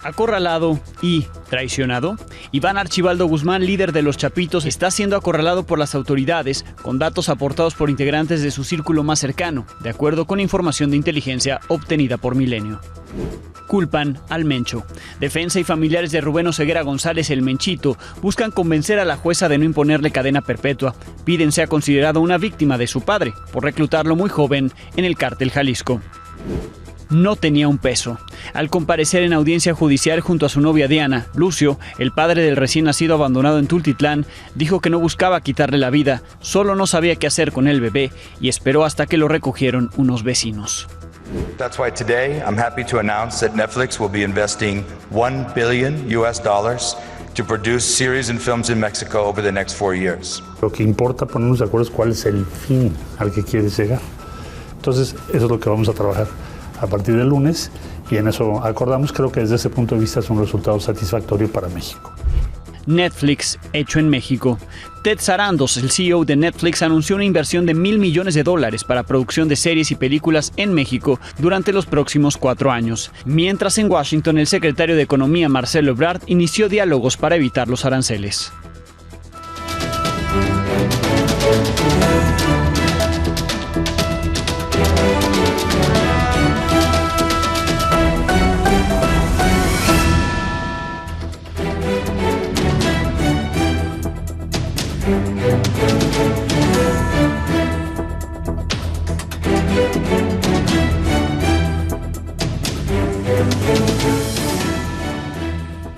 Acorralado y traicionado, Iván Archibaldo Guzmán, líder de Los Chapitos, está siendo acorralado por las autoridades con datos aportados por integrantes de su círculo más cercano, de acuerdo con información de inteligencia obtenida por Milenio. Culpan al Mencho. Defensa y familiares de Rubén Oseguera González, el Menchito, buscan convencer a la jueza de no imponerle cadena perpetua. Piden sea considerado una víctima de su padre por reclutarlo muy joven en el cártel Jalisco. No tenía un peso. Al comparecer en audiencia judicial junto a su novia Diana, Lucio, el padre del recién nacido abandonado en Tultitlán, dijo que no buscaba quitarle la vida, solo no sabía qué hacer con el bebé y esperó hasta que lo recogieron unos vecinos. That's why today I'm happy to announce that Netflix will be investing $1 billion to produce series and films in Mexico over the next 4 years. Lo que importa ponernos de acuerdo es cuál es el fin al que quieres llegar. Entonces, eso es lo que vamos a trabajar a partir del lunes y en eso acordamos. Creo que desde ese punto de vista es un resultado satisfactorio para México. Netflix hecho en México. Ted Sarandos, el CEO de Netflix, anunció una inversión de $1,000 millones para producción de series y películas en México durante los próximos 4 años. Mientras en Washington, el secretario de Economía, Marcelo Ebrard, inició diálogos para evitar los aranceles.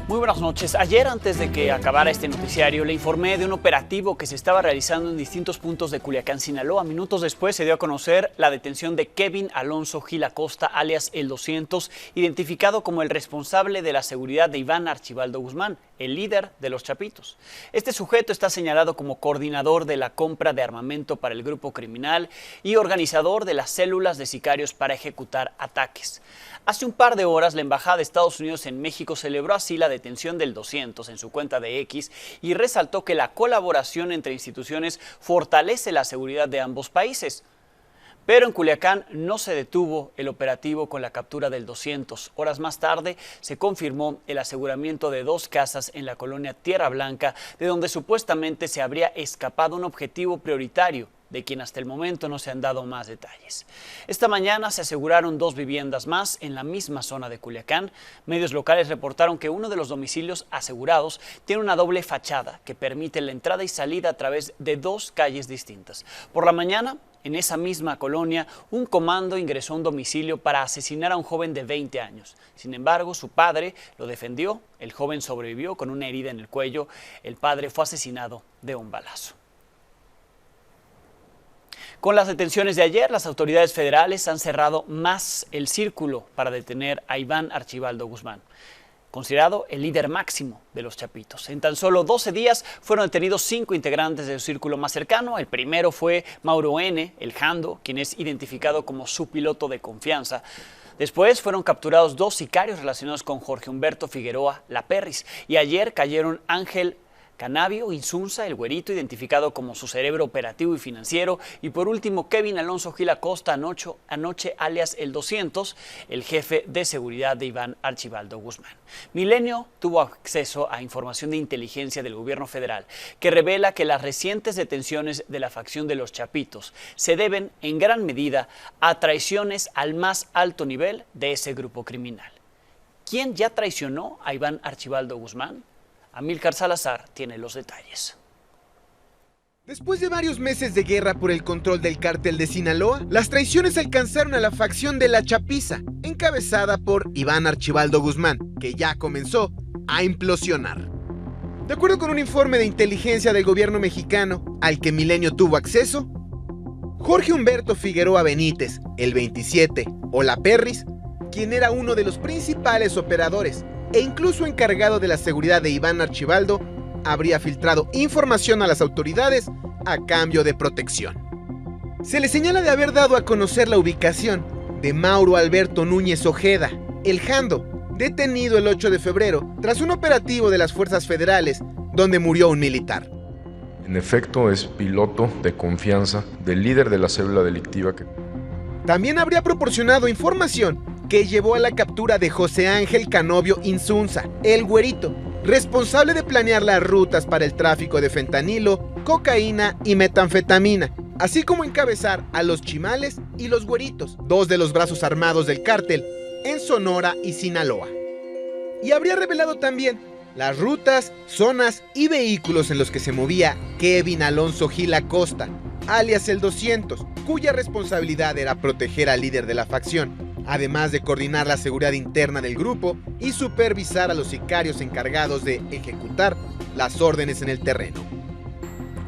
Muy buenas noches. Ayer, antes de que acabara este noticiario, le informé de un operativo que se estaba realizando en distintos puntos de Culiacán, Sinaloa. Minutos después se dio a conocer la detención de Kevin Alonso Gil Acosta, alias El 200, identificado como el responsable de la seguridad de Iván Archibaldo Guzmán, el líder de Los Chapitos. Este sujeto está señalado como coordinador de la compra de armamento para el grupo criminal y organizador de las células de sicarios para ejecutar ataques. Hace un par de horas, la Embajada de Estados Unidos en México celebró así la detención del 200 en su cuenta de X y resaltó que la colaboración entre instituciones fortalece la seguridad de ambos países. Pero en Culiacán no se detuvo el operativo con la captura del 200. Horas más tarde se confirmó el aseguramiento de 2 casas en la colonia Tierra Blanca, de donde supuestamente se habría escapado un objetivo prioritario, de quien hasta el momento no se han dado más detalles. Esta mañana se aseguraron 2 viviendas más en la misma zona de Culiacán. Medios locales reportaron que uno de los domicilios asegurados tiene una doble fachada que permite la entrada y salida a través de 2 calles distintas. Por la mañana, en esa misma colonia, un comando ingresó a un domicilio para asesinar a un joven de 20 años. Sin embargo, su padre lo defendió. El joven sobrevivió con una herida en el cuello. El padre fue asesinado de un balazo. Con las detenciones de ayer, las autoridades federales han cerrado más el círculo para detener a Iván Archibaldo Guzmán, considerado el líder máximo de Los Chapitos. En tan solo 12 días fueron detenidos 5 integrantes de su círculo más cercano. El primero fue Mauro N., el Jando, quien es identificado como su piloto de confianza. Después fueron capturados 2 sicarios relacionados con Jorge Humberto Figueroa, la Perris. Y ayer cayeron Ángel Canavio Insunza, el güerito, identificado como su cerebro operativo y financiero, y por último Kevin Alonso Gil Acosta, anoche alias El 200, el jefe de seguridad de Iván Archibaldo Guzmán. Milenio tuvo acceso a información de inteligencia del gobierno federal que revela que las recientes detenciones de la facción de Los Chapitos se deben en gran medida a traiciones al más alto nivel de ese grupo criminal. ¿Quién ya traicionó a Iván Archibaldo Guzmán? Amílcar Salazar tiene los detalles. Después de varios meses de guerra por el control del cártel de Sinaloa, las traiciones alcanzaron a la facción de La Chapiza, encabezada por Iván Archibaldo Guzmán, que ya comenzó a implosionar. De acuerdo con un informe de inteligencia del gobierno mexicano, al que Milenio tuvo acceso, Jorge Humberto Figueroa Benítez, el 27, o La Perris, quien era uno de los principales operadores e incluso encargado de la seguridad de Iván Archibaldo, habría filtrado información a las autoridades a cambio de protección. Se le señala de haber dado a conocer la ubicación de Mauro Alberto Núñez Ojeda, el Jando, detenido el 8 de febrero tras un operativo de las fuerzas federales donde murió un militar. En efecto, es piloto de confianza del líder de la célula delictiva que... También habría proporcionado información que llevó a la captura de José Ángel Canovio Insunza, el Güerito, responsable de planear las rutas para el tráfico de fentanilo, cocaína y metanfetamina, así como encabezar a los Chimales y los Güeritos, dos de los brazos armados del cártel, en Sonora y Sinaloa. Y habría revelado también las rutas, zonas y vehículos en los que se movía Kevin Alonso Gil Acosta, alias el 200, cuya responsabilidad era proteger al líder de la facción, además de coordinar la seguridad interna del grupo y supervisar a los sicarios encargados de ejecutar las órdenes en el terreno.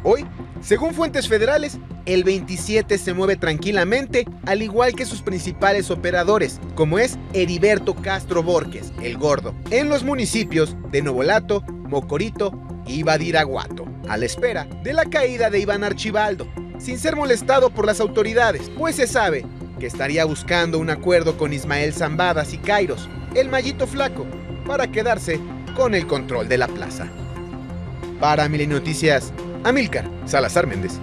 Hoy, según fuentes federales, el 27 se mueve tranquilamente, al igual que sus principales operadores, como es Heriberto Castro Borges, el Gordo, en los municipios de Novolato, Mocorito y Badiraguato, a la espera de la caída de Iván Archibaldo, sin ser molestado por las autoridades, pues se sabe que estaría buscando un acuerdo con Ismael Zambada Sicairos, el Mallito Flaco, para quedarse con el control de la plaza. Para Milenio Noticias, Amílcar Salazar Méndez.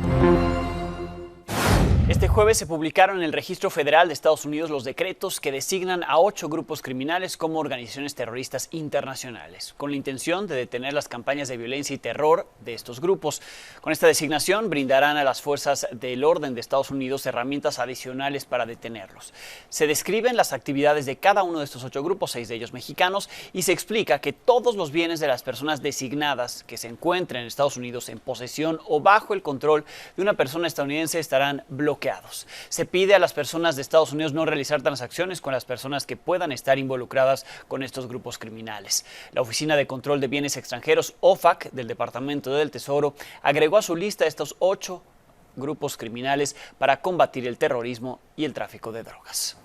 Este jueves se publicaron en el Registro Federal de Estados Unidos los decretos que designan a 8 grupos criminales como organizaciones terroristas internacionales, con la intención de detener las campañas de violencia y terror de estos grupos. Con esta designación brindarán a las fuerzas del orden de Estados Unidos herramientas adicionales para detenerlos. Se describen las actividades de cada uno de estos 8 grupos, 6 de ellos mexicanos, y se explica que todos los bienes de las personas designadas que se encuentren en Estados Unidos en posesión o bajo el control de una persona estadounidense estarán bloqueados. Se pide a las personas de Estados Unidos no realizar transacciones con las personas que puedan estar involucradas con estos grupos criminales. La Oficina de Control de Bienes Extranjeros, OFAC, del Departamento del Tesoro, agregó a su lista estos 8 grupos criminales para combatir el terrorismo y el tráfico de drogas.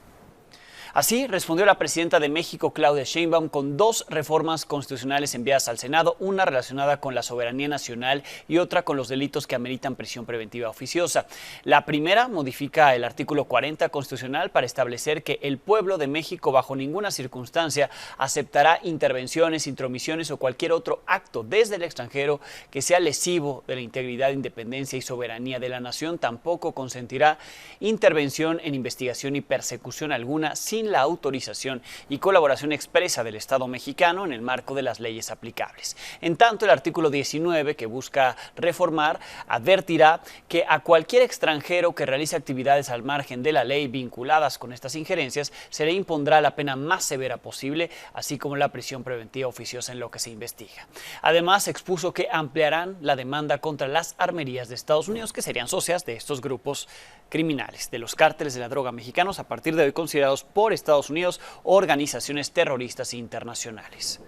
Así respondió la presidenta de México, Claudia Sheinbaum, con 2 reformas constitucionales enviadas al Senado, una relacionada con la soberanía nacional y otra con los delitos que ameritan prisión preventiva oficiosa. La primera modifica el artículo 40 constitucional para establecer que el pueblo de México bajo ninguna circunstancia aceptará intervenciones, intromisiones o cualquier otro acto desde el extranjero que sea lesivo de la integridad, independencia y soberanía de la nación. Tampoco consentirá intervención en investigación y persecución alguna sin la autorización y colaboración expresa del Estado mexicano en el marco de las leyes aplicables. En tanto, el artículo 19, que busca reformar, advertirá que a cualquier extranjero que realice actividades al margen de la ley vinculadas con estas injerencias se le impondrá la pena más severa posible, así como la prisión preventiva oficiosa en lo que se investiga. Además, expuso que ampliarán la demanda contra las armerías de Estados Unidos, que serían socias de estos grupos criminales, de los cárteles de la droga mexicanos, a partir de hoy considerados por Estados Unidos organizaciones terroristas internacionales.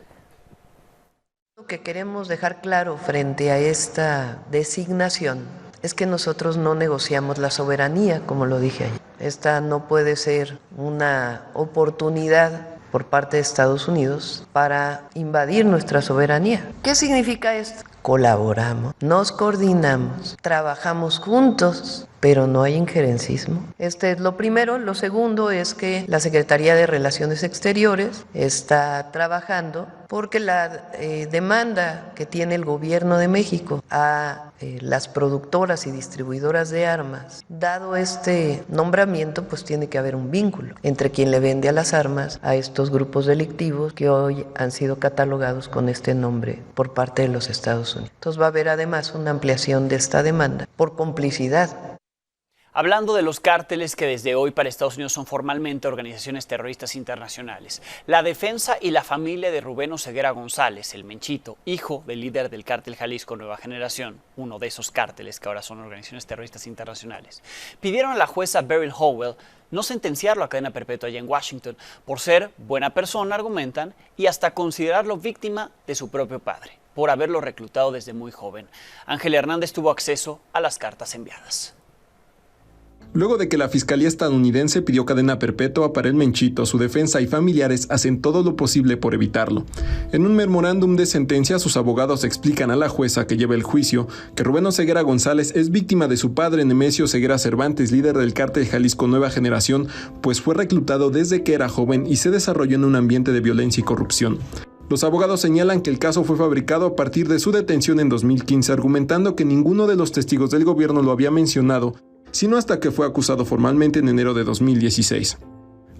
Lo que queremos dejar claro frente a esta designación es que nosotros no negociamos la soberanía, como lo dije ayer. Esta no puede ser una oportunidad por parte de Estados Unidos para invadir nuestra soberanía. ¿Qué significa esto? Colaboramos, nos coordinamos, trabajamos juntos, pero no hay injerencismo. Este es lo primero. Lo segundo es que la Secretaría de Relaciones Exteriores está trabajando porque la demanda que tiene el gobierno de México a las productoras y distribuidoras de armas, dado este nombramiento, pues tiene que haber un vínculo entre quien le vende a las armas a estos grupos delictivos que hoy han sido catalogados con este nombre por parte de los Estados Unidos. Entonces va a haber además una ampliación de esta demanda por complicidad. Hablando de los cárteles que desde hoy para Estados Unidos son formalmente organizaciones terroristas internacionales, la defensa y la familia de Rubén Oseguera González, el Menchito, hijo del líder del cártel Jalisco Nueva Generación, uno de esos cárteles que ahora son organizaciones terroristas internacionales, pidieron a la jueza Beryl Howell no sentenciarlo a cadena perpetua allá en Washington por ser buena persona, argumentan, y hasta considerarlo víctima de su propio padre, por haberlo reclutado desde muy joven. Ángel Hernández tuvo acceso a las cartas enviadas. Luego de que la Fiscalía estadounidense pidió cadena perpetua para el Menchito, su defensa y familiares hacen todo lo posible por evitarlo. En un memorándum de sentencia, sus abogados explican a la jueza que lleva el juicio que Rubén Oseguera González es víctima de su padre Nemesio Oseguera Cervantes, líder del cártel Jalisco Nueva Generación, pues fue reclutado desde que era joven y se desarrolló en un ambiente de violencia y corrupción. Los abogados señalan que el caso fue fabricado a partir de su detención en 2015, argumentando que ninguno de los testigos del gobierno lo había mencionado, sino hasta que fue acusado formalmente en enero de 2016.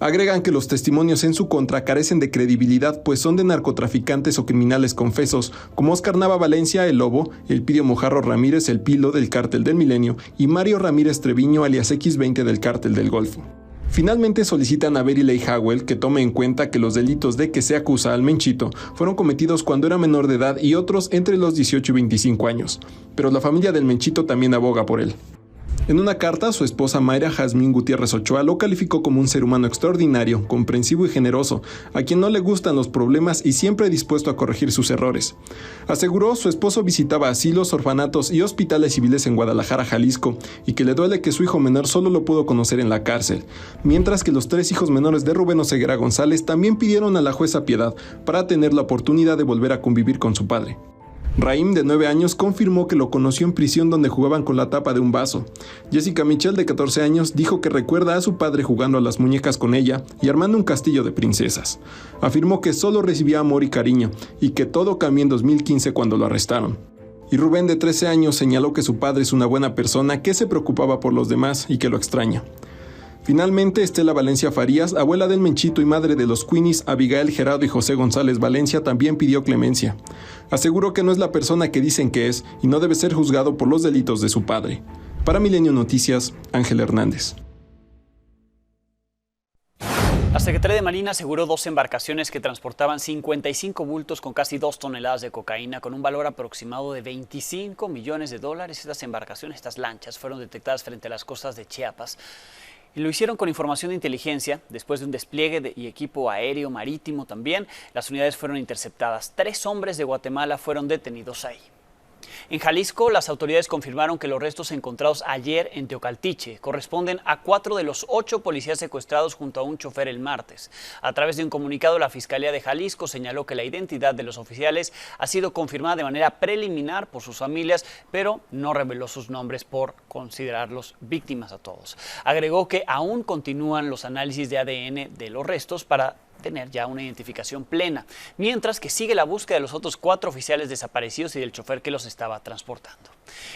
Agregan que los testimonios en su contra carecen de credibilidad, pues son de narcotraficantes o criminales confesos, como Oscar Nava Valencia, el Lobo, Elpidio Mojarro Ramírez, el Pilo del Cártel del Milenio, y Mario Ramírez Treviño, alias X20 del Cártel del Golfo. Finalmente solicitan a Berilei Howell que tome en cuenta que los delitos de que se acusa al Menchito fueron cometidos cuando era menor de edad y otros entre los 18 y 25 años, pero la familia del Menchito también aboga por él. En una carta, su esposa Mayra Jazmín Gutiérrez Ochoa lo calificó como un ser humano extraordinario, comprensivo y generoso, a quien no le gustan los problemas y siempre dispuesto a corregir sus errores. Aseguró su esposo visitaba asilos, orfanatos y hospitales civiles en Guadalajara, Jalisco, y que le duele que su hijo menor solo lo pudo conocer en la cárcel, mientras que los 3 hijos menores de Rubén Oseguera González también pidieron a la jueza piedad para tener la oportunidad de volver a convivir con su padre. Raim, de 9 años, confirmó que lo conoció en prisión donde jugaban con la tapa de un vaso. Jessica Michelle, de 14 años, dijo que recuerda a su padre jugando a las muñecas con ella y armando un castillo de princesas. Afirmó que solo recibía amor y cariño y que todo cambió en 2015 cuando lo arrestaron. Y Rubén, de 13 años, señaló que su padre es una buena persona que se preocupaba por los demás y que lo extraña. Finalmente, Estela Valencia Farías, abuela del Menchito y madre de los Queenies, Abigail Gerardo y José González Valencia, también pidió clemencia. Aseguró que no es la persona que dicen que es y no debe ser juzgado por los delitos de su padre. Para Milenio Noticias, Ángel Hernández. La Secretaría de Marina aseguró 2 embarcaciones que transportaban 55 bultos con casi 2 toneladas de cocaína con un valor aproximado de $25 millones. Estas embarcaciones, estas lanchas, fueron detectadas frente a las costas de Chiapas. Y lo hicieron con información de inteligencia. Después de un despliegue y equipo aéreo, marítimo también, las unidades fueron interceptadas. 3 hombres de Guatemala fueron detenidos ahí. En Jalisco, las autoridades confirmaron que los restos encontrados ayer en Teocaltiche corresponden a 4 de los 8 policías secuestrados junto a un chofer el martes. A través de un comunicado, la Fiscalía de Jalisco señaló que la identidad de los oficiales ha sido confirmada de manera preliminar por sus familias, pero no reveló sus nombres por considerarlos víctimas a todos. Agregó que aún continúan los análisis de ADN de los restos para tener ya una identificación plena, mientras que sigue la búsqueda de los otros 4 oficiales desaparecidos y del chofer que los estaba transportando.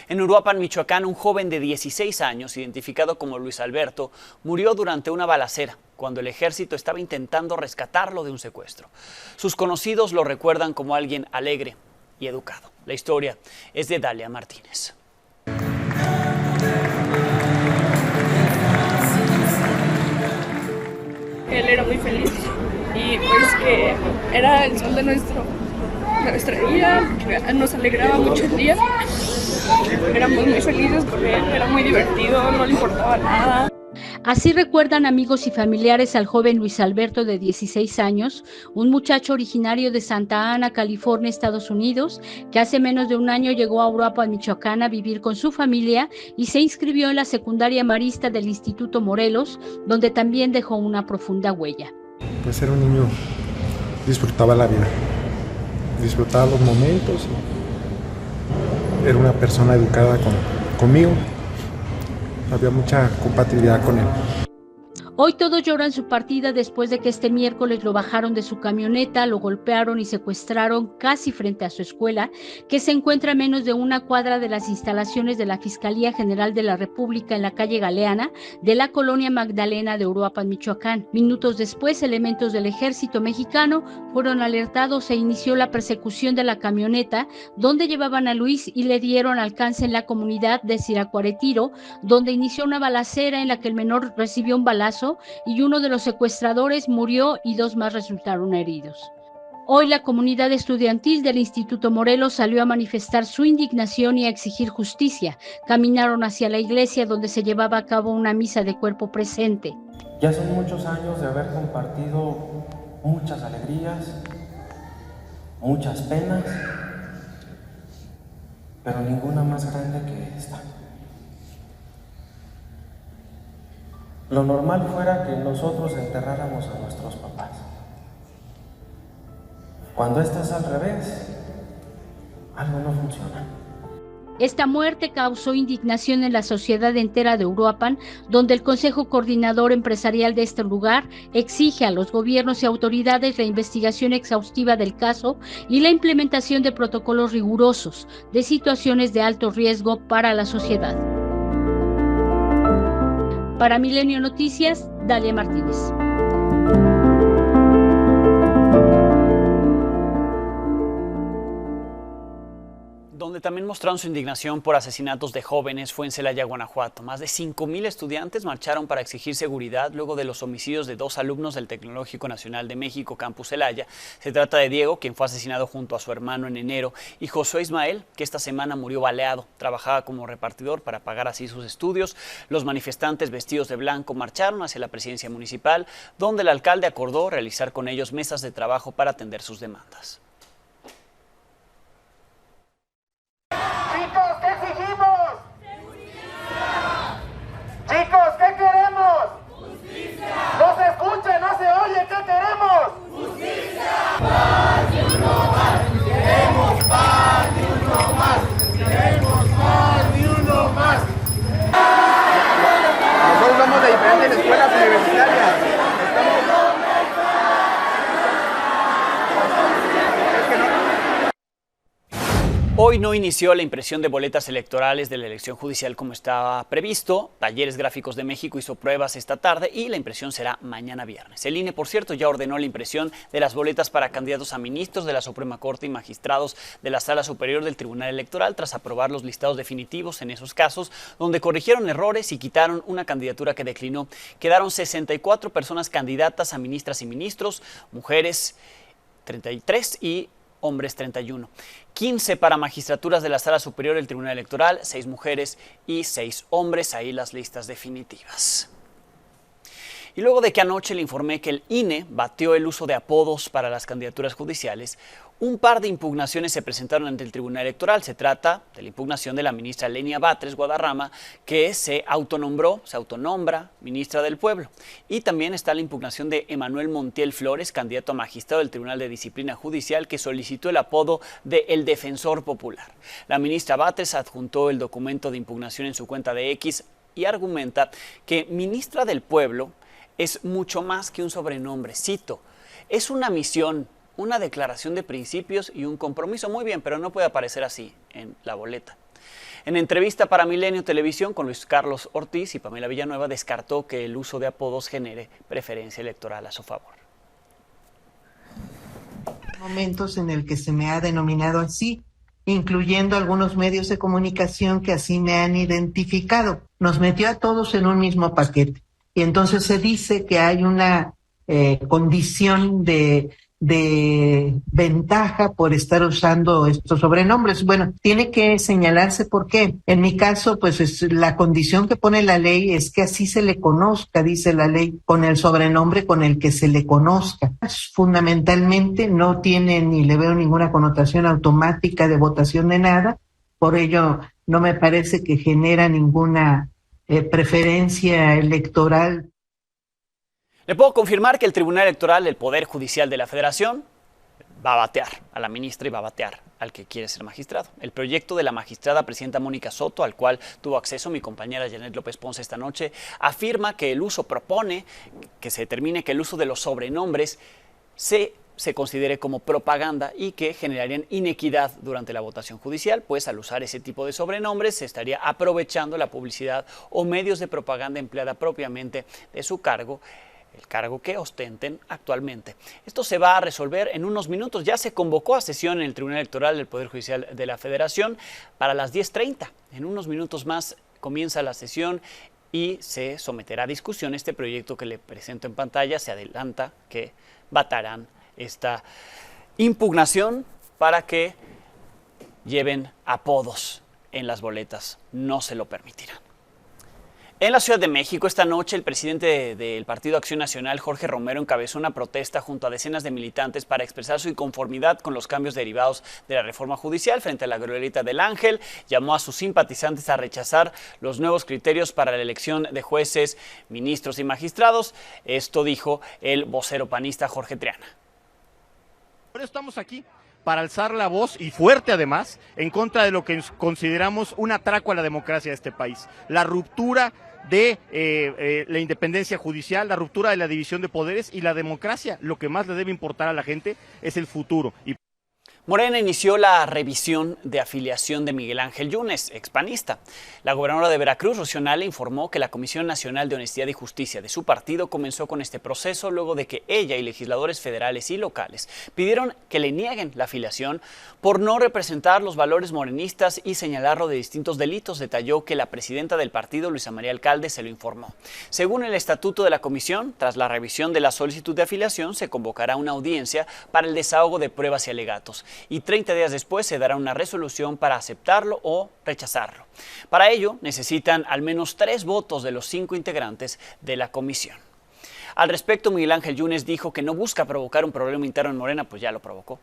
En Uruapan, Michoacán, un joven de 16 años, identificado como Luis Alberto, murió durante una balacera cuando el ejército estaba intentando rescatarlo de un secuestro. Sus conocidos lo recuerdan como alguien alegre y educado. La historia es de Dalia Martínez. Él era muy feliz y pues que era el sol de nuestra vida, que nos alegraba mucho el día. Éramos muy felices con él, era muy divertido, no le importaba nada. Así recuerdan amigos y familiares al joven Luis Alberto, de 16 años, un muchacho originario de Santa Ana, California, Estados Unidos, que hace menos de un año llegó a Uruapan, Michoacán, a vivir con su familia y se inscribió en la secundaria marista del Instituto Morelos, donde también dejó una profunda huella. Pues era un niño, disfrutaba la vida, disfrutaba los momentos, era una persona educada conmigo. Había mucha compatibilidad con él. Hoy todos lloran su partida después de que este miércoles lo bajaron de su camioneta, lo golpearon y secuestraron casi frente a su escuela, que se encuentra a menos de una cuadra de las instalaciones de la Fiscalía General de la República en la calle Galeana de la colonia Magdalena de Uruapan, Michoacán. Minutos después, elementos del ejército mexicano fueron alertados e inició la persecución de la camioneta donde llevaban a Luis y le dieron alcance en la comunidad de Siracuaretiro, donde inició una balacera en la que el menor recibió un balazo y uno de los secuestradores murió y 2 más resultaron heridos. Hoy la comunidad estudiantil del Instituto Morelos salió a manifestar su indignación y a exigir justicia. Caminaron hacia la iglesia donde se llevaba a cabo una misa de cuerpo presente. Ya son muchos años de haber compartido muchas alegrías, muchas penas, pero ninguna más grande que esta. Lo normal fuera que nosotros enterráramos a nuestros papás. Cuando esto es al revés, algo no funciona. Esta muerte causó indignación en la sociedad entera de Uruapan, donde el Consejo Coordinador Empresarial de este lugar exige a los gobiernos y autoridades la investigación exhaustiva del caso y la implementación de protocolos rigurosos de situaciones de alto riesgo para la sociedad. Para Milenio Noticias, Dalia Martínez. donde también mostraron su indignación por asesinatos de jóvenes, fue en Celaya, Guanajuato. Más de 5,000 estudiantes marcharon para exigir seguridad luego de los homicidios de 2 alumnos del Tecnológico Nacional de México, Campus Celaya. Se trata de Diego, quien fue asesinado junto a su hermano en enero, y Josué Ismael, que esta semana murió baleado. Trabajaba como repartidor para pagar así sus estudios. Los manifestantes vestidos de blanco marcharon hacia la presidencia municipal, donde el alcalde acordó realizar con ellos mesas de trabajo para atender sus demandas. Chicos, ¿qué exigimos? ¡Justicia! Chicos, ¿qué queremos? ¡Justicia! No se escucha, no se oye, ¿qué queremos? ¡Justicia! ¡Paz y uno más! ¡Queremos paz y uno más! ¡Queremos paz y uno más! Nosotros somos de diferentes escuelas universitarias. Hoy no inició la impresión de boletas electorales de la elección judicial como estaba previsto. Talleres Gráficos de México hizo pruebas esta tarde y la impresión será mañana viernes. El INE, por cierto, ya ordenó la impresión de las boletas para candidatos a ministros de la Suprema Corte y magistrados de la Sala Superior del Tribunal Electoral tras aprobar los listados definitivos en esos casos, donde corrigieron errores y quitaron una candidatura que declinó. Quedaron 64 personas candidatas a ministras y ministros, mujeres 33 y hombres 31. 15 para magistraturas de la Sala Superior del Tribunal Electoral, 6 mujeres y 6 hombres. Ahí las listas definitivas. Y luego de que anoche le informé que el INE batió el uso de apodos para las candidaturas judiciales, un par de impugnaciones se presentaron ante el Tribunal Electoral. Se trata de la impugnación de la ministra Lenia Batres Guadarrama, que se autonombra ministra del Pueblo. Y también está la impugnación de Emanuel Montiel Flores, candidato a magistrado del Tribunal de Disciplina Judicial, que solicitó el apodo de El Defensor Popular. La ministra Batres adjuntó el documento de impugnación en su cuenta de X y argumenta que ministra del Pueblo es mucho más que un sobrenombre. Cito, es una misión, una declaración de principios y un compromiso. Muy bien, pero no puede aparecer así en la boleta. En entrevista para Milenio Televisión con Luis Carlos Ortiz y Pamela Villanueva, descartó que el uso de apodos genere preferencia electoral a su favor. Momentos en el que se me ha denominado así, incluyendo algunos medios de comunicación que así me han identificado. Nos metió a todos en un mismo paquete. Y entonces se dice que hay una condición de ventaja por estar usando estos sobrenombres. Bueno, tiene que señalarse por qué. En mi caso, pues la condición que pone la ley es que así se le conozca, dice la ley, con el sobrenombre con el que se le conozca. Fundamentalmente no tiene ni le veo ninguna connotación automática de votación de nada, por ello no me parece que genera ninguna preferencia electoral. Le puedo confirmar que el Tribunal Electoral, el Poder Judicial de la Federación, va a batear a la ministra y va a batear al que quiere ser magistrado. El proyecto de la magistrada presidenta Mónica Soto, al cual tuvo acceso mi compañera Janet López Ponce esta noche, afirma que propone que se determine que el uso de los sobrenombres se considere como propaganda y que generarían inequidad durante la votación judicial, pues al usar ese tipo de sobrenombres se estaría aprovechando la publicidad o medios de propaganda empleada propiamente de su cargo, el cargo que ostenten actualmente. Esto se va a resolver en unos minutos. Ya se convocó a sesión en el Tribunal Electoral del Poder Judicial de la Federación para las 10:30. En unos minutos más comienza la sesión y se someterá a discusión este proyecto que le presento en pantalla. Se adelanta que batarán esta impugnación para que lleven apodos en las boletas. No se lo permitirán. En la Ciudad de México, esta noche, el presidente del Partido Acción Nacional, Jorge Romero, encabezó una protesta junto a decenas de militantes para expresar su inconformidad con los cambios derivados de la reforma judicial frente a la glorieta del Ángel. Llamó a sus simpatizantes a rechazar los nuevos criterios para la elección de jueces, ministros y magistrados. Esto dijo el vocero panista Jorge Triana. Por eso estamos aquí, para alzar la voz, y fuerte además, en contra de lo que consideramos un atraco a la democracia de este país. La ruptura de la independencia judicial, la ruptura de la división de poderes y la democracia. Lo que más le debe importar a la gente es el futuro. Morena inició la revisión de afiliación de Miguel Ángel Yunes, expanista. La gobernadora de Veracruz, Rocío Nale, informó que la Comisión Nacional de Honestidad y Justicia de su partido comenzó con este proceso luego de que ella y legisladores federales y locales pidieron que le nieguen la afiliación por no representar los valores morenistas y señalarlo de distintos delitos. Detalló que la presidenta del partido, Luisa María Alcalde, se lo informó. Según el estatuto de la comisión, tras la revisión de la solicitud de afiliación, se convocará una audiencia para el desahogo de pruebas y alegatos. Y 30 días después se dará una resolución para aceptarlo o rechazarlo. Para ello necesitan al menos 3 votos de los 5 integrantes de la comisión. Al respecto, Miguel Ángel Yunes dijo que no busca provocar un problema interno en Morena, pues ya lo provocó.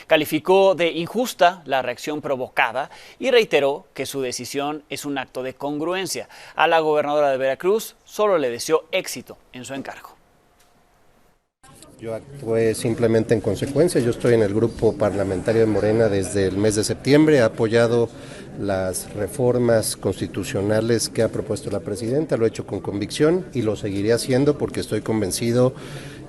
Calificó de injusta la reacción provocada y reiteró que su decisión es un acto de congruencia. A la gobernadora de Veracruz solo le deseó éxito en su encargo. Yo actué simplemente en consecuencia. Yo estoy en el grupo parlamentario de Morena desde el mes de septiembre, he apoyado las reformas constitucionales que ha propuesto la presidenta, lo he hecho con convicción y lo seguiré haciendo porque estoy convencido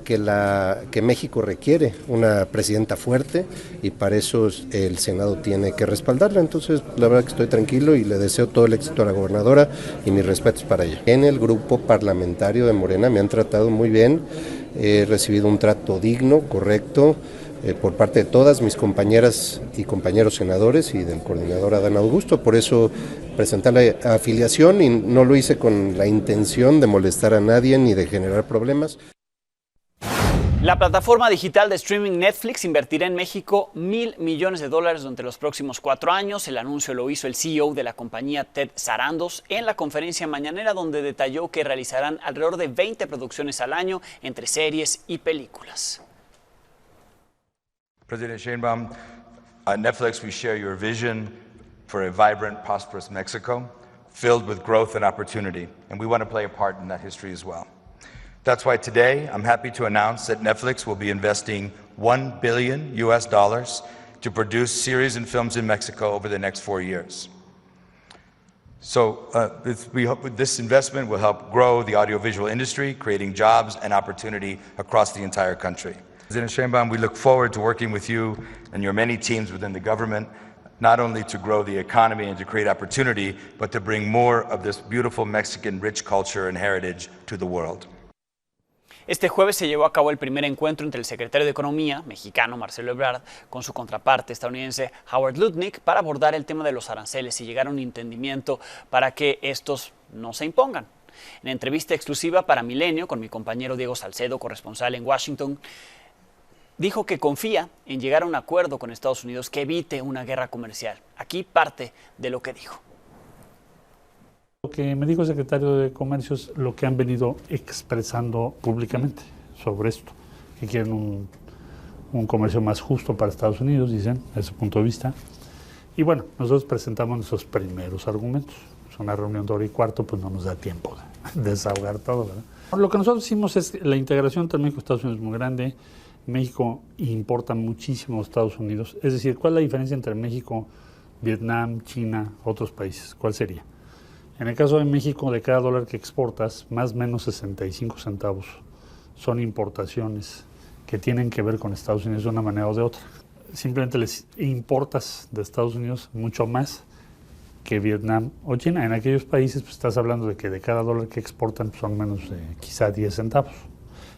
que México requiere una presidenta fuerte y para eso el Senado tiene que respaldarla. Entonces, la verdad que estoy tranquilo y le deseo todo el éxito a la gobernadora y mis respetos para ella. En el grupo parlamentario de Morena me han tratado muy bien, he recibido un trato digno, correcto, por parte de todas mis compañeras y compañeros senadores y del coordinador Adán Augusto. Por eso presenté la afiliación y no lo hice con la intención de molestar a nadie ni de generar problemas. La plataforma digital de streaming Netflix invertirá en México $1,000 millones durante los próximos 4 años. El anuncio lo hizo el CEO de la compañía, Ted Sarandos, en la conferencia mañanera, donde detalló que realizarán alrededor de 20 producciones al año entre series y películas. President Sheinbaum, at Netflix we share your vision for a vibrant, prosperous Mexico, filled with growth and opportunity, and we want to play a part in that history as well. That's why today I'm happy to announce that Netflix will be investing $1 billion to produce series and films in Mexico over the next 4 years. So we hope this investment will help grow the audiovisual industry, creating jobs and opportunity across the entire country. President Sheinbaum, we look forward to working with you and your many teams within the government, not only to grow the economy and to create opportunity, but to bring more of this beautiful Mexican rich culture and heritage to the world. Este jueves se llevó a cabo el primer encuentro entre el secretario de Economía, mexicano Marcelo Ebrard, con su contraparte estadounidense Howard Lutnick para abordar el tema de los aranceles y llegar a un entendimiento para que estos no se impongan. En entrevista exclusiva para Milenio con mi compañero Diego Salcedo, corresponsal en Washington, dijo que confía en llegar a un acuerdo con Estados Unidos que evite una guerra comercial. Aquí parte de lo que dijo. Lo que me dijo el secretario de Comercio es lo que han venido expresando públicamente sobre esto, que quieren un comercio más justo para Estados Unidos, dicen, desde su punto de vista. Y bueno, nosotros presentamos nuestros primeros argumentos. Es una reunión de 1:15, pues no nos da tiempo de desahogar todo, ¿verdad? Lo que nosotros hicimos es la integración entre México y Estados Unidos es muy grande. México importa muchísimo a Estados Unidos. Es decir, ¿cuál es la diferencia entre México, Vietnam, China, otros países? ¿Cuál sería? En el caso de México, de cada dólar que exportas, más o menos 65 centavos son importaciones que tienen que ver con Estados Unidos de una manera o de otra. Simplemente les importas de Estados Unidos mucho más que Vietnam o China. En aquellos países pues, estás hablando de que de cada dólar que exportan pues, son menos de quizá 10 centavos.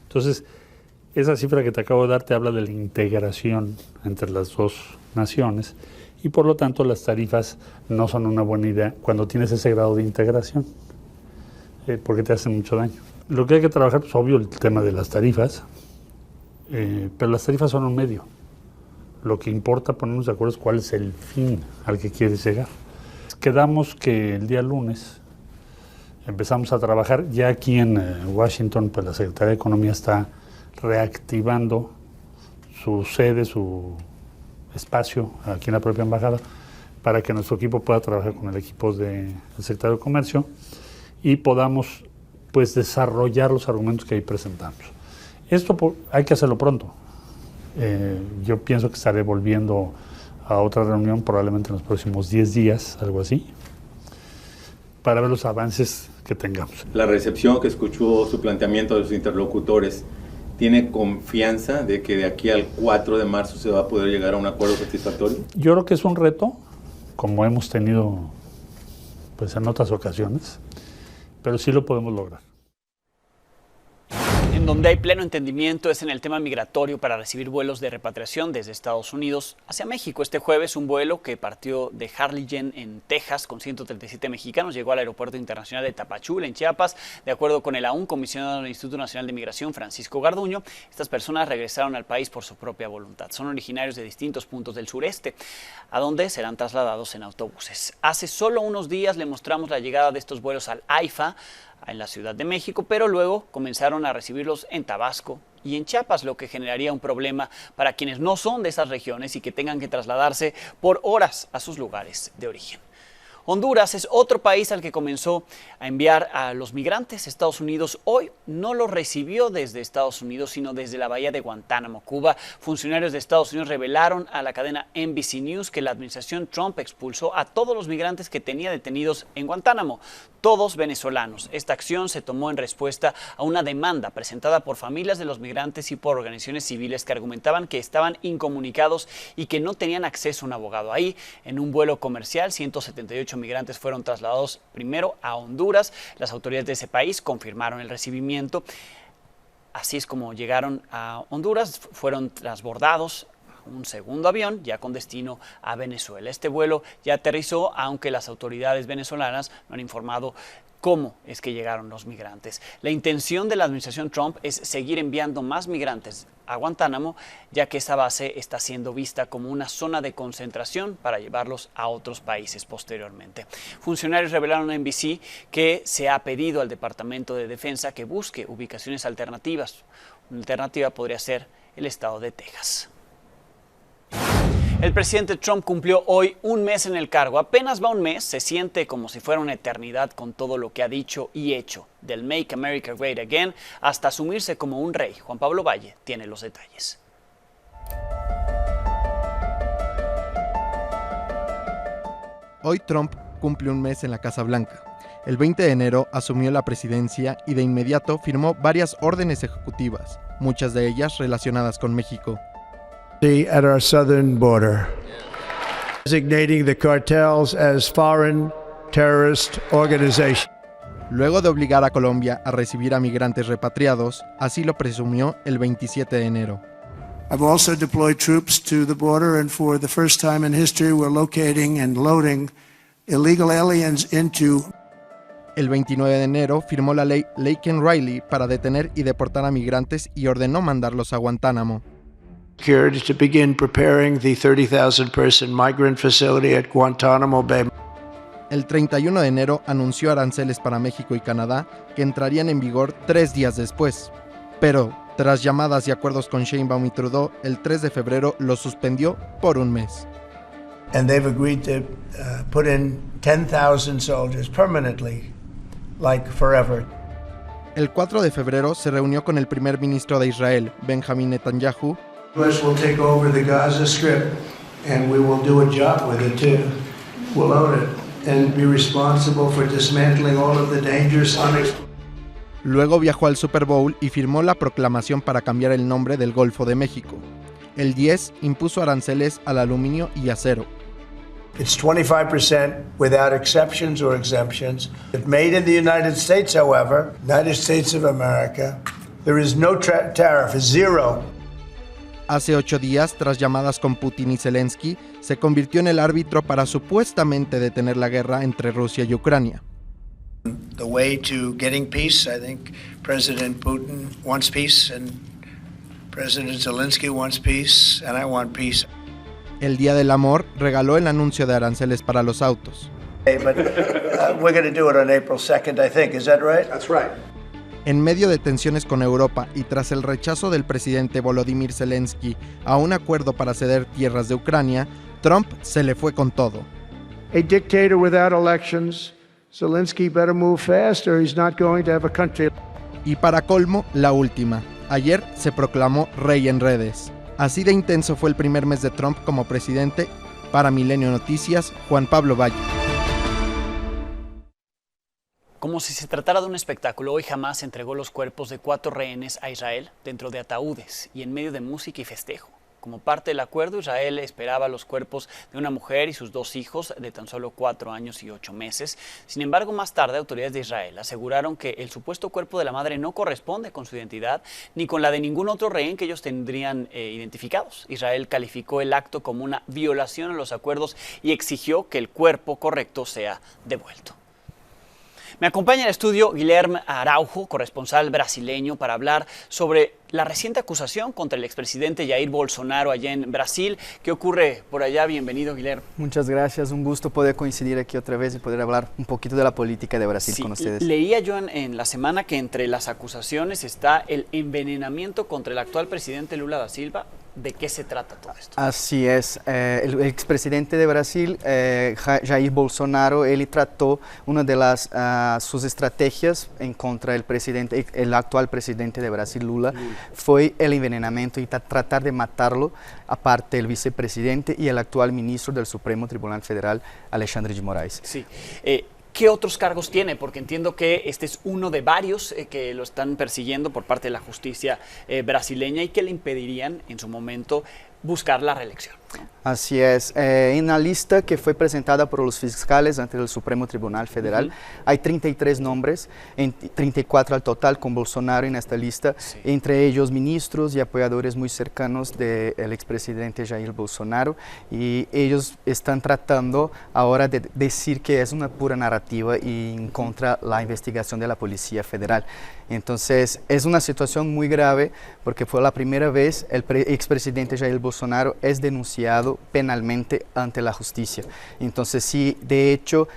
Entonces, esa cifra que te acabo de dar te habla de la integración entre las dos naciones y por lo tanto las tarifas no son una buena idea cuando tienes ese grado de integración, porque te hacen mucho daño. Lo que hay que trabajar, pues obvio, el tema de las tarifas, pero las tarifas son un medio. Lo que importa ponernos de acuerdo es cuál es el fin al que quieres llegar. Quedamos que el día lunes empezamos a trabajar, ya aquí en Washington, pues la Secretaría de Economía está reactivando su sede, su espacio aquí en la propia embajada para que nuestro equipo pueda trabajar con el equipo del secretario de Comercio y podamos pues desarrollar los argumentos que ahí presentamos. Esto hay que hacerlo pronto. Yo pienso que estaré volviendo a otra reunión probablemente en los próximos 10 días, algo así, para ver los avances que tengamos. La recepción que escuchó su planteamiento de los interlocutores, ¿Tiene confianza de que de aquí al 4 de marzo se va a poder llegar a un acuerdo satisfactorio? Yo creo que es un reto, como hemos tenido pues en otras ocasiones, pero sí lo podemos lograr. En donde hay pleno entendimiento es en el tema migratorio para recibir vuelos de repatriación desde Estados Unidos hacia México. Este jueves un vuelo que partió de Harlingen en Texas con 137 mexicanos llegó al Aeropuerto Internacional de Tapachula en Chiapas. De acuerdo con el aún comisionado del Instituto Nacional de Migración, Francisco Garduño, estas personas regresaron al país por su propia voluntad. Son originarios de distintos puntos del sureste, a donde serán trasladados en autobuses. Hace solo unos días le mostramos la llegada de estos vuelos al AIFA, en la Ciudad de México, pero luego comenzaron a recibirlos en Tabasco y en Chiapas, lo que generaría un problema para quienes no son de esas regiones y que tengan que trasladarse por horas a sus lugares de origen. Honduras es otro país al que comenzó a enviar a los migrantes. Estados Unidos hoy no los recibió desde Estados Unidos, sino desde la bahía de Guantánamo, Cuba. Funcionarios de Estados Unidos revelaron a la cadena NBC News que la administración Trump expulsó a todos los migrantes que tenía detenidos en Guantánamo, todos venezolanos. Esta acción se tomó en respuesta a una demanda presentada por familias de los migrantes y por organizaciones civiles que argumentaban que estaban incomunicados y que no tenían acceso a un abogado. Ahí, en un vuelo comercial, 178 migrantes fueron trasladados primero a Honduras. Las autoridades de ese país confirmaron el recibimiento. Así es como llegaron a Honduras, fueron transbordados a un segundo avión ya con destino a Venezuela. Este vuelo ya aterrizó, aunque las autoridades venezolanas no han informado cómo es que llegaron los migrantes. La intención de la administración Trump es seguir enviando más migrantes a Guantánamo, ya que esa base está siendo vista como una zona de concentración para llevarlos a otros países posteriormente. Funcionarios revelaron a NBC que se ha pedido al Departamento de Defensa que busque ubicaciones alternativas. Una alternativa podría ser el estado de Texas. El presidente Trump cumplió hoy un mes en el cargo. Apenas va un mes, se siente como si fuera una eternidad con todo lo que ha dicho y hecho, del Make America Great Again hasta asumirse como un rey. Juan Pablo Valle tiene los detalles. Hoy Trump cumple un mes en la Casa Blanca. El 20 de enero asumió la presidencia y de inmediato firmó varias órdenes ejecutivas, muchas de ellas relacionadas con México. At our southern border, designating the cartels as foreign terrorist organizations. Luego de obligar a Colombia a recibir a migrantes repatriados, así lo presumió el 27 de enero. I've also deployed troops to the border, and for the first time in history, we're locating and loading illegal aliens into. El 29 de enero firmó la ley Laken-Riley para detener y deportar a migrantes y ordenó mandarlos a Guantánamo. To begin preparing the 30,000-person migrant facility at Guantanamo Bay. El 31 de enero anunció aranceles para México y Canadá que entrarían en vigor 3 días después. Pero, tras llamadas y acuerdos con Sheinbaum y Trudeau, el 3 de febrero los suspendió por un mes. And they've agreed to put in 10,000 soldiers permanently, like forever. El 4 de febrero se reunió con el primer ministro de Israel, Benjamin Netanyahu. US will take over the Gaza Strip, and we will do a job with it too. We'll own it and be responsible for dismantling all of the dangerous unexploded. Luego viajó al Super Bowl y firmó la proclamación para cambiar el nombre del Golfo de México. El 10 impuso aranceles al aluminio y acero. It's 25% without exceptions or exemptions. If made in the United States, however, United States of America, there is no tariff, it's zero. Hace 8 días, tras llamadas con Putin y Zelensky, se convirtió en el árbitro para supuestamente detener la guerra entre Rusia y Ucrania. The way to getting peace, I think President Putin wants peace and President Zelensky wants peace and I want peace. El Día del Amor regaló el anuncio de aranceles para los autos. Hey, but we're going to do it on April 2nd, I think. Is that right? That's right. En medio de tensiones con Europa y tras el rechazo del presidente Volodymyr Zelensky a un acuerdo para ceder tierras de Ucrania, Trump se le fue con todo. A dictator without elections. Zelensky better move fast or he's not going to have a country. Y para colmo, la última. Ayer se proclamó rey en redes. Así de intenso fue el primer mes de Trump como presidente. Para Milenio Noticias, Juan Pablo Valle. Como si se tratara de un espectáculo, hoy Hamás entregó los cuerpos de 4 rehenes a Israel dentro de ataúdes y en medio de música y festejo. Como parte del acuerdo, Israel esperaba los cuerpos de una mujer y sus 2 hijos de tan solo 4 años y 8 meses. Sin embargo, más tarde, autoridades de Israel aseguraron que el supuesto cuerpo de la madre no corresponde con su identidad ni con la de ningún otro rehén que ellos tendrían identificados. Israel calificó el acto como una violación a los acuerdos y exigió que el cuerpo correcto sea devuelto. Me acompaña en el estudio Guilherme Araujo, corresponsal brasileño, para hablar sobre la reciente acusación contra el expresidente Jair Bolsonaro allá en Brasil. ¿Qué ocurre por allá? Bienvenido, Guilherme. Muchas gracias, un gusto poder coincidir aquí otra vez y poder hablar un poquito de la política de Brasil con ustedes. Leía yo en la semana que entre las acusaciones está el envenenamiento contra el actual presidente Lula da Silva. ¿De qué se trata todo esto? Así es, el expresidente de Brasil, Jair Bolsonaro, él trató una de sus estrategias en contra del presidente, el actual presidente de Brasil, Lula, fue el envenenamiento y tratar de matarlo, aparte el vicepresidente y el actual ministro del Supremo Tribunal Federal, Alexandre de Moraes. Sí. ¿Qué otros cargos tiene? Porque entiendo que este es uno de varios que lo están persiguiendo por parte de la justicia brasileña y que le impedirían en su momento buscar la reelección. Así es. En la lista que fue presentada por los fiscales ante el Supremo Tribunal Federal, hay 33 nombres, 34 al total con Bolsonaro en esta lista, entre ellos ministros y apoyadores muy cercanos del expresidente Jair Bolsonaro, y ellos están tratando ahora de decir que es una pura narrativa y en contra la investigación de la Policía Federal. Entonces, es una situación muy grave porque fue la primera vez el expresidente Jair Bolsonaro es denunciado penalmente ante la justicia. Entonces, si de hecho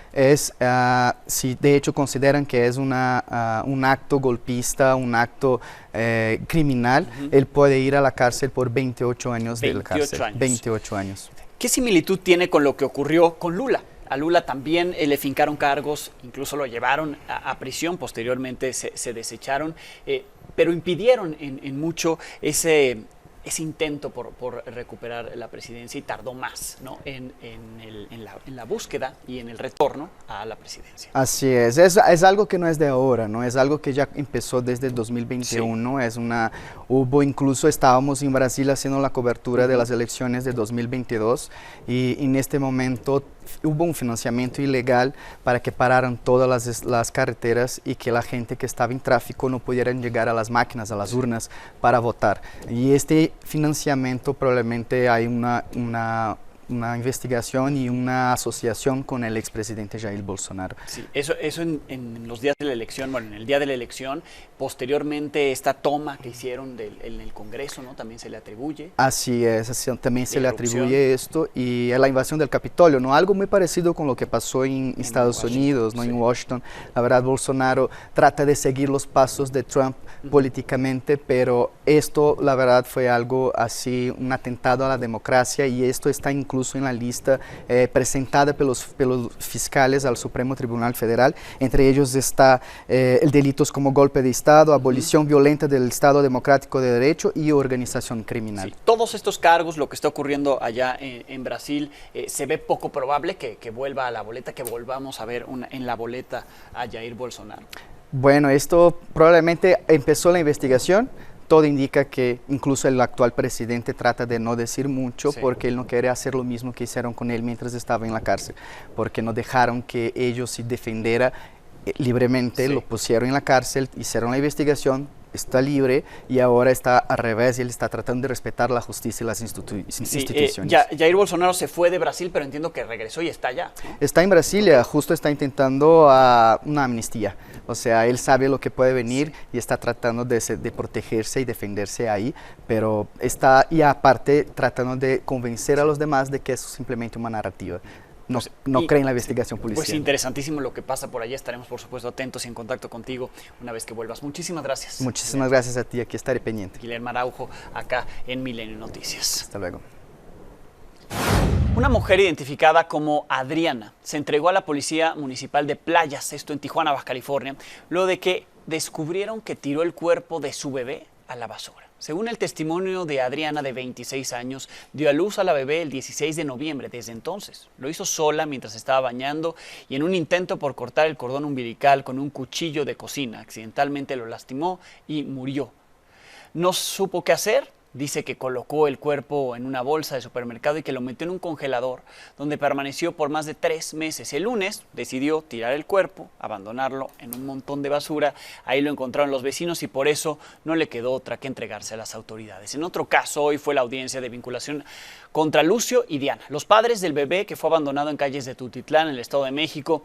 consideran que es un acto golpista, un acto criminal, él puede ir a la cárcel por 28 años de la cárcel. 28 años. ¿Qué similitud tiene con lo que ocurrió con Lula? A Lula también le fincaron cargos, incluso lo llevaron a prisión, posteriormente se desecharon, pero impidieron en mucho ese intento por recuperar la presidencia y tardó más, ¿no? en la búsqueda y en el retorno a la presidencia. Así es algo que no es de ahora, ¿no? Es algo que ya empezó desde el 2021, sí. Incluso estábamos en Brasil haciendo la cobertura de las elecciones de 2022 y en este momento hubo un financiamiento ilegal para que pararan todas las carreteras y que la gente que estaba en tráfico no pudieran llegar a las máquinas, a las urnas para votar. Y este financiamiento probablemente hay una investigación y una asociación con el expresidente Jair Bolsonaro. Sí, eso en los días de la elección, bueno, en el día de la elección, posteriormente esta toma que hicieron en el Congreso, ¿no? También se le atribuye. Así es, también se le atribuye esto y la invasión del Capitolio, ¿no? Algo muy parecido con lo que pasó en Estados Unidos, ¿no? Sí. En Washington. La verdad, Bolsonaro trata de seguir los pasos de Trump políticamente, pero esto, la verdad, fue algo así, un atentado a la democracia y esto está incluso en la lista presentada pelos fiscales al Supremo Tribunal Federal. Entre ellos está delitos como golpe de Estado, abolición violenta del Estado Democrático de Derecho y organización criminal. Sí, todos estos cargos, lo que está ocurriendo allá en Brasil, se ve poco probable que vuelva a la boleta, que volvamos a ver en la boleta a Jair Bolsonaro. Bueno, esto probablemente empezó la investigación. Todo indica que incluso el actual presidente trata de no decir mucho, sí, porque él no quiere hacer lo mismo que hicieron con él mientras estaba en la cárcel, porque no dejaron que ellos se defendiera libremente, sí. Lo pusieron en la cárcel, hicieron la investigación, está libre y ahora está al revés y él está tratando de respetar la justicia y las instituciones. Jair Bolsonaro se fue de Brasil, pero entiendo que regresó y está allá, ¿no? Está en Brasilia, justo está intentando una amnistía. O sea, él sabe lo que puede venir y está tratando de protegerse y defenderse ahí, pero está, y aparte, tratando de convencer a los demás de que eso es simplemente una narrativa. No creen en la investigación policial. Pues interesantísimo lo que pasa por allá. Estaremos, por supuesto, atentos y en contacto contigo una vez que vuelvas. Muchísimas gracias. Muchísimas gracias a ti. Aquí estaré pendiente. Guilherme Araujo, acá en Milenio Noticias. Hasta luego. Una mujer identificada como Adriana se entregó a la Policía Municipal de Playas, esto en Tijuana, Baja California, luego de que descubrieron que tiró el cuerpo de su bebé a la basura. Según el testimonio de Adriana, de 26 años, dio a luz a la bebé el 16 de noviembre. Desde entonces lo hizo sola mientras estaba bañando y en un intento por cortar el cordón umbilical con un cuchillo de cocina. Accidentalmente lo lastimó y murió. No supo qué hacer. Dice que colocó el cuerpo en una bolsa de supermercado y que lo metió en un congelador, donde permaneció por más de 3 meses. El lunes decidió tirar el cuerpo, abandonarlo en un montón de basura. Ahí lo encontraron los vecinos y por eso no le quedó otra que entregarse a las autoridades. En otro caso, hoy fue la audiencia de vinculación contra Lucio y Diana, los padres del bebé que fue abandonado en calles de Tultitlán, en el Estado de México.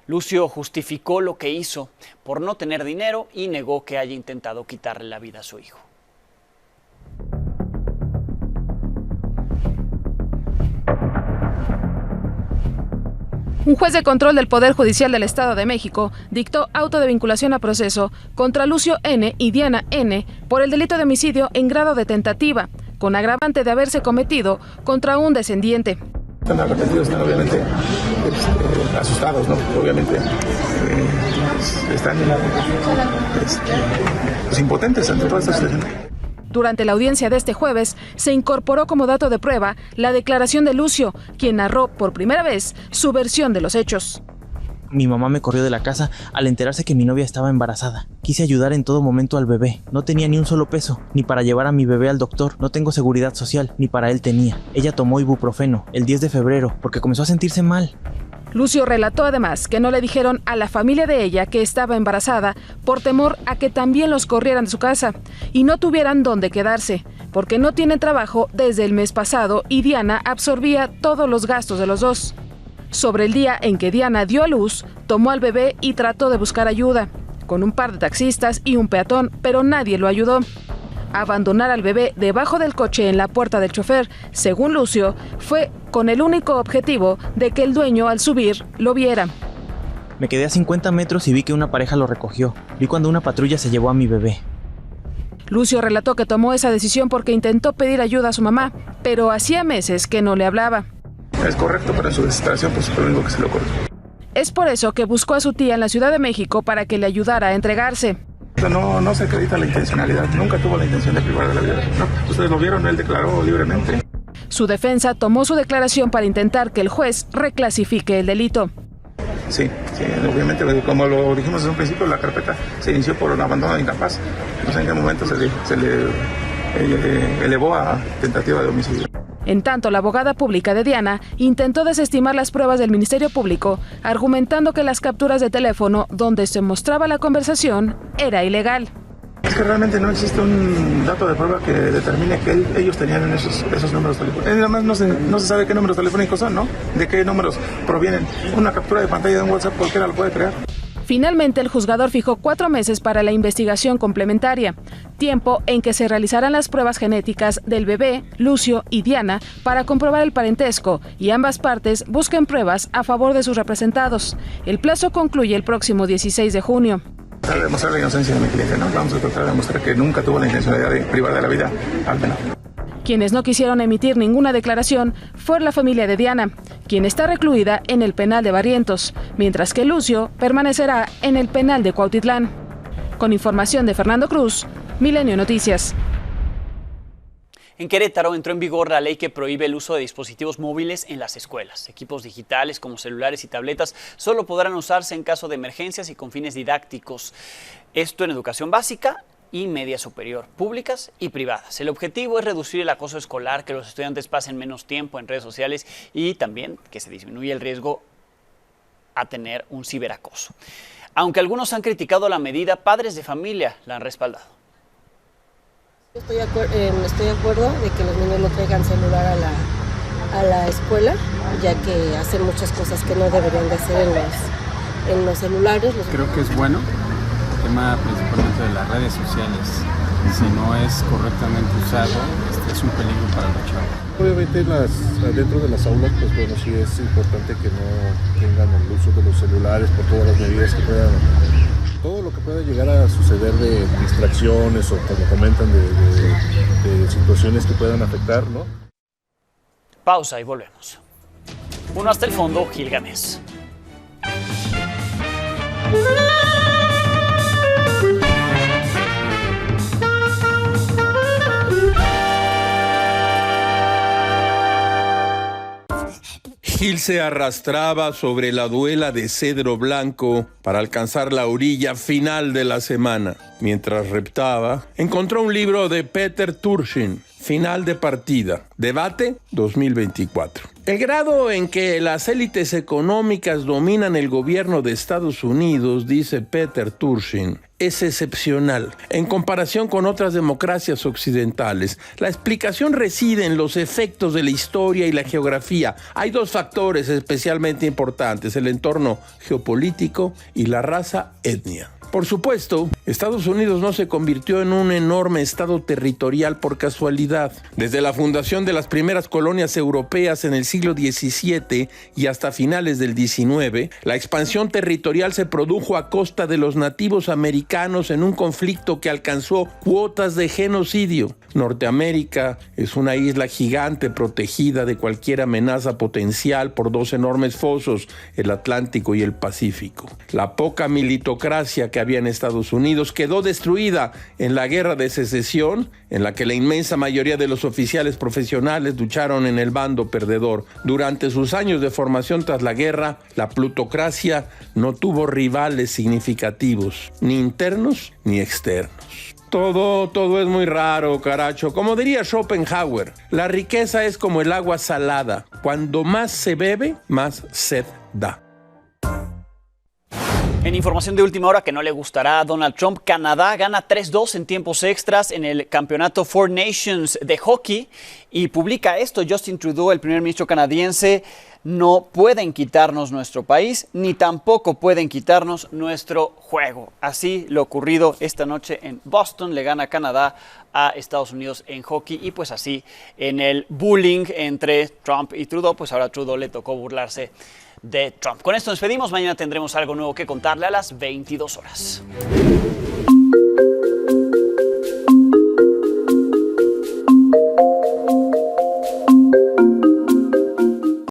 Lucio justificó lo que hizo por no tener dinero y negó que haya intentado quitarle la vida a su hijo. Un juez de control del Poder Judicial del Estado de México dictó auto de vinculación a proceso contra Lucio N. y Diana N. por el delito de homicidio en grado de tentativa, con agravante de haberse cometido contra un descendiente. Están arrepentidos, están obviamente asustados, ¿no? Obviamente están impotentes ante toda esta situación. Durante la audiencia de este jueves, se incorporó como dato de prueba la declaración de Lucio, quien narró por primera vez su versión de los hechos. Mi mamá me corrió de la casa al enterarse que mi novia estaba embarazada. Quise ayudar en todo momento al bebé. No tenía ni un solo peso, ni para llevar a mi bebé al doctor. No tengo seguridad social, ni para él tenía. Ella tomó ibuprofeno el 10 de febrero porque comenzó a sentirse mal. Lucio relató además que no le dijeron a la familia de ella que estaba embarazada por temor a que también los corrieran de su casa y no tuvieran dónde quedarse, porque no tienen trabajo desde el mes pasado y Diana absorbía todos los gastos de los dos. Sobre el día en que Diana dio a luz, tomó al bebé y trató de buscar ayuda, con un par de taxistas y un peatón, pero nadie lo ayudó. Abandonar al bebé debajo del coche en la puerta del chofer, según Lucio, fue con el único objetivo de que el dueño al subir lo viera. Me quedé a 50 metros y vi que una pareja lo recogió. Vi cuando una patrulla se llevó a mi bebé. Lucio relató que tomó esa decisión porque intentó pedir ayuda a su mamá, pero hacía meses que no le hablaba. Es correcto, pero en su desesperación pues fue lo único que se le ocurrió. Es por eso que buscó a su tía en la Ciudad de México para que le ayudara a entregarse. No se acredita la intencionalidad, nunca tuvo la intención de privar de la vida. No, ustedes lo vieron, él declaró libremente. Su defensa tomó su declaración para intentar que el juez reclasifique el delito. Sí, obviamente, como lo dijimos desde un principio, la carpeta se inició por un abandono de incapaz. No sé en qué momento se le elevó a tentativa de homicidio. En tanto, la abogada pública de Diana intentó desestimar las pruebas del Ministerio Público, argumentando que las capturas de teléfono donde se mostraba la conversación era ilegal. Es que realmente no existe un dato de prueba que determine que ellos tenían esos números telefónicos. Además no se sabe qué números telefónicos son, ¿no? De qué números provienen. Una captura de pantalla de un WhatsApp cualquiera lo puede crear. Finalmente, el juzgador fijó 4 meses para la investigación complementaria, tiempo en que se realizarán las pruebas genéticas del bebé, Lucio y Diana para comprobar el parentesco y ambas partes busquen pruebas a favor de sus representados. El plazo concluye el próximo 16 de junio. Para demostrar la inocencia de mi cliente, ¿no? Vamos a tratar de demostrar que nunca tuvo la intencionalidad de privar de la vida al menor. Quienes no quisieron emitir ninguna declaración fue la familia de Diana, quien está recluida en el penal de Barrientos, mientras que Lucio permanecerá en el penal de Cuautitlán. Con información de Fernando Cruz, Milenio Noticias. En Querétaro entró en vigor la ley que prohíbe el uso de dispositivos móviles en las escuelas. Equipos digitales como celulares y tabletas solo podrán usarse en caso de emergencias y con fines didácticos. Esto en educación básica y media superior, públicas y privadas. El objetivo es reducir el acoso escolar, que los estudiantes pasen menos tiempo en redes sociales y también que se disminuya el riesgo a tener un ciberacoso. Aunque algunos han criticado la medida, padres de familia la han respaldado. Estoy de acuerdo de que los niños no traigan celular a la escuela, ya que hacen muchas cosas que no deberían de hacer en los celulares. Creo que es bueno. El tema principalmente de las redes sociales, si no es correctamente usado, es un peligro para los chavos. Obviamente dentro de las aulas, pues bueno, sí es importante que no tengan el uso de los celulares por todas las medidas que puedan, todo lo que pueda llegar a suceder de distracciones o como comentan de situaciones que puedan afectar, ¿no? Pausa y volvemos. Uno hasta el fondo, Gilgamesh. Gil se arrastraba sobre la duela de cedro blanco para alcanzar la orilla final de la semana. Mientras reptaba, encontró un libro de Peter Turchin, Final de partida, debate 2024. El grado en que las élites económicas dominan el gobierno de Estados Unidos, dice Peter Turchin, es excepcional en comparación con otras democracias occidentales. La explicación reside en los efectos de la historia y la geografía. Hay dos factores especialmente importantes: el entorno geopolítico y la raza etnia. Por supuesto, Estados Unidos no se convirtió en un enorme estado territorial por casualidad. Desde la fundación de las primeras colonias europeas en el siglo XVII y hasta finales del XIX, la expansión territorial se produjo a costa de los nativos americanos en un conflicto que alcanzó cuotas de genocidio. Norteamérica es una isla gigante protegida de cualquier amenaza potencial por dos enormes fosos, el Atlántico y el Pacífico. La poca militocracia que había en Estados Unidos quedó destruida en la Guerra de Secesión, en la que la inmensa mayoría de los oficiales profesionales lucharon en el bando perdedor. Durante sus años de formación tras la guerra, la plutocracia no tuvo rivales significativos, ni internos ni externos. Todo es muy raro, caracho. Como diría Schopenhauer, la riqueza es como el agua salada. Cuando más se bebe, más sed da. En información de última hora que no le gustará a Donald Trump, Canadá gana 3-2 en tiempos extras en el campeonato Four Nations de hockey y publica esto. Justin Trudeau, el primer ministro canadiense: no pueden quitarnos nuestro país, ni tampoco pueden quitarnos nuestro juego. Así lo ocurrido esta noche en Boston, le gana Canadá a Estados Unidos en hockey, y pues así en el bullying entre Trump y Trudeau, pues ahora a Trudeau le tocó burlarse de Trump. Con esto nos despedimos. Mañana tendremos algo nuevo que contarle a las 22 horas.